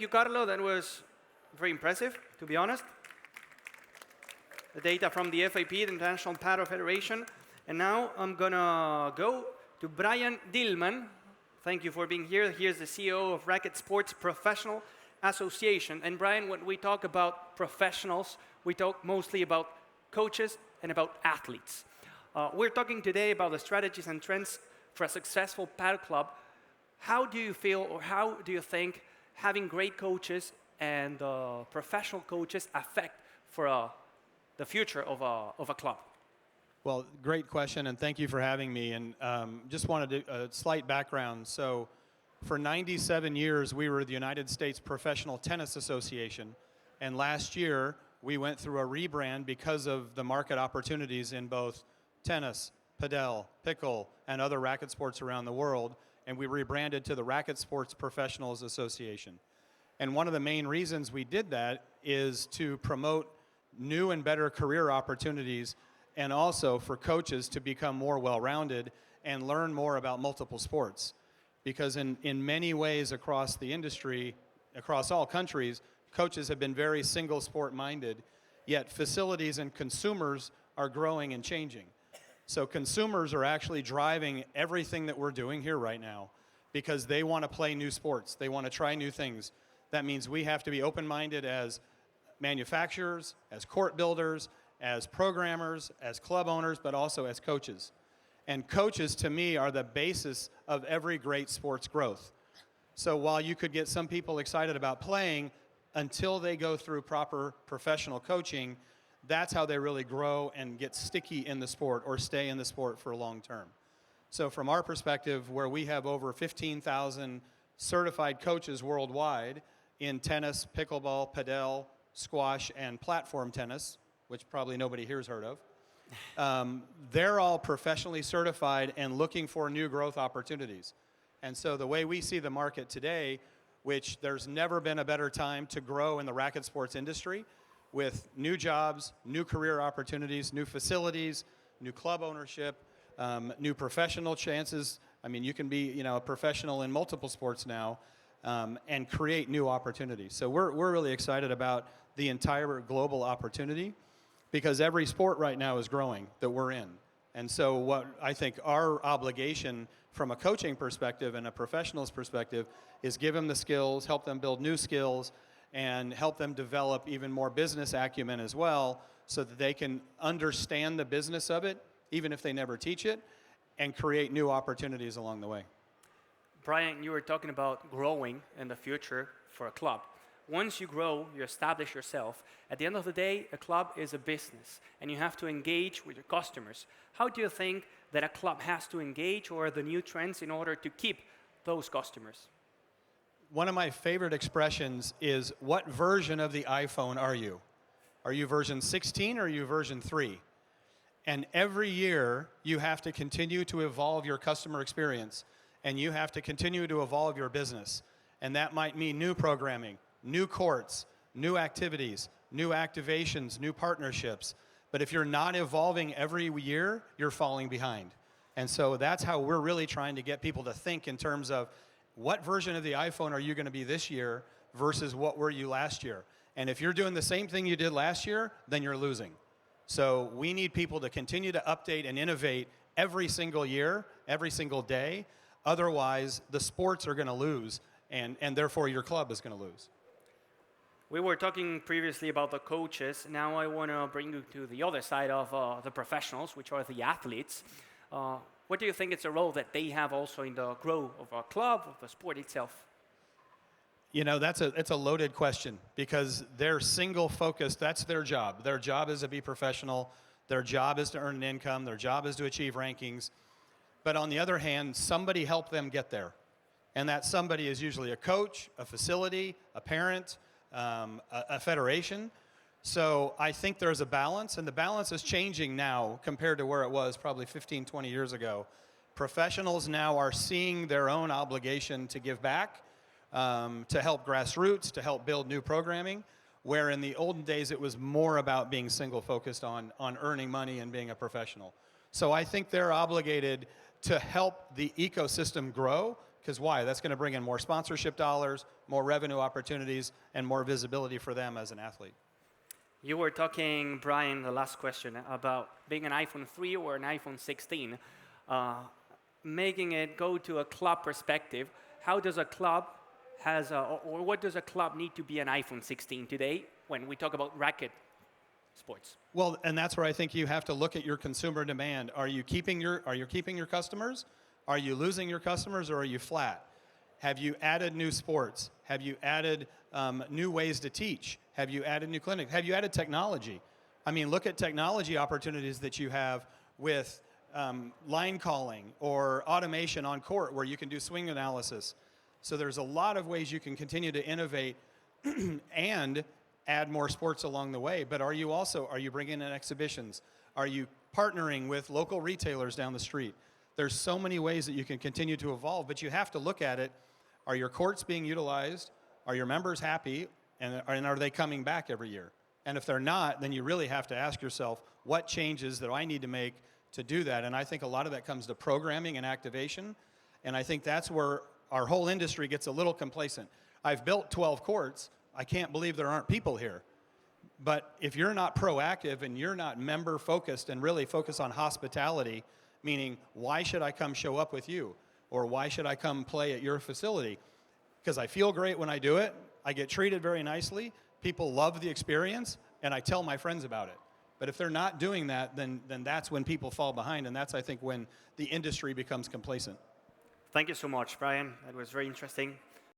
you, Carlo. That was very impressive, to be honest. The data from the FIP, the International Padel Federation. And now I'm going to go to Brian Dillman. Thank you for being here. Here's the CEO of Racket Sports Professional Association. And Brian, when we talk about professionals, we talk mostly about coaches and about athletes. We're talking today about the strategies and trends for a successful padel club. How do you feel, or how do you think having great coaches and professional coaches affect for the future of a club? Well, great question, and thank you for having me. And just wanted a slight background. So for 97 years, we were the United States Professional Tennis Association. And last year, we went through a rebrand because of the market opportunities in both tennis, padel, pickle, and other racket sports around the world. And we rebranded to the Racket Sports Professionals Association. And one of the main reasons we did that is to promote new and better career opportunities, and also for coaches to become more well-rounded and learn more about multiple sports. Because in many ways across the industry, across all countries, coaches have been very single sport minded, yet facilities and consumers are growing and changing. So consumers are actually driving everything that we're doing here right now because they want to play new sports. They want to try new things. That means we have to be open-minded as manufacturers, as court builders, as programmers, as club owners, but also as coaches. And coaches, to me, are the basis of every great sports growth. So while you could get some people excited about playing, until they go through proper professional coaching, that's how they really grow and get sticky in the sport or stay in the sport for long term. So from our perspective, where we have over 15,000 certified coaches worldwide in tennis, pickleball, padel, squash, and platform tennis, which probably nobody here has heard of, they're all professionally certified and looking for new growth opportunities. And so the way we see the market today, which there's never been a better time to grow in the racket sports industry, with new jobs, new career opportunities, new facilities, new club ownership, new professional chances. I mean, you can be, a professional in multiple sports now, and create new opportunities. So we're really excited about the entire global opportunity because every sport right now is growing that we're in. And so what I think our obligation from a coaching perspective and a professional's perspective is give them the skills, help them build new skills, and help them develop even more business acumen as well so that they can understand the business of it, even if they never teach it, and create new opportunities along the way. Brian, you were talking about growing in the future for a club. Once you grow, you establish yourself. At the end of the day, a club is a business, and you have to engage with your customers. How do you think that a club has to engage, or the new trends in order to keep those customers? One of my favorite expressions is, what version of the iPhone are you? Are you version 16 or are you version 3? And every year, you have to continue to evolve your customer experience, and you have to continue to evolve your business. And that might mean new programming, new courts, new activities, new activations, new partnerships. But if you're not evolving every year, you're falling behind. And so that's how we're really trying to get people to think in terms of what version of the iPhone are you going to be this year versus what were you last year. And if you're doing the same thing you did last year, then you're losing. So we need people to continue to update and innovate every single year, every single day. Otherwise, the sports are going to lose, and therefore your club is going to lose. We were talking previously about the coaches. Now I want to bring you to the other side of the professionals, which are the athletes. What do you think is the role that they have also in the growth of a club, of the sport itself? It's a loaded question because they're single focused. That's their job. Their job is to be professional. Their job is to earn an income. Their job is to achieve rankings. But on the other hand, somebody helped them get there. And that somebody is usually a coach, a facility, a parent, a federation. So I think there's a balance, and the balance is changing now compared to where it was probably 15, 20 years ago. Professionals now are seeing their own obligation to give back, to help grassroots, to help build new programming, where in the olden days it was more about being single-focused on earning money and being a professional. So I think they're obligated to help the ecosystem grow Because why? That's going to bring in more sponsorship dollars, more revenue opportunities, and more visibility for them as an athlete. You were talking, Brian, the last question, about being an iPhone 3 or an iPhone 16. Making it go to a club perspective, how does a club or what does a club need to be an iPhone 16 today when we talk about racket sports? Well, and that's where I think you have to look at your consumer demand. Are you keeping your customers? Are you losing your customers, or are you flat? Have you added new sports? Have you added new ways to teach? Have you added new clinics? Have you added technology? I mean, look at technology opportunities that you have with line calling or automation on court where you can do swing analysis. So there's a lot of ways you can continue to innovate and add more sports along the way. But are you bringing in exhibitions? Are you partnering with local retailers down the street? There's so many ways that you can continue to evolve, but you have to look at it. Are your courts being utilized? Are your members happy? And are they coming back every year? And if they're not, then you really have to ask yourself, what changes do I need to make to do that? And I think a lot of that comes to programming and activation. And I think that's where our whole industry gets a little complacent. I've built 12 courts. I can't believe there aren't people here. But if you're not proactive and you're not member focused and really focused on hospitality, meaning why should I come show up with you? Or why should I come play at your facility? Because I feel great when I do it. I get treated very nicely. People love the experience, and I tell my friends about it. But if they're not doing that, then that's when people fall behind, and that's, I think, when the industry becomes complacent. Thank you so much, Brian. That was very interesting.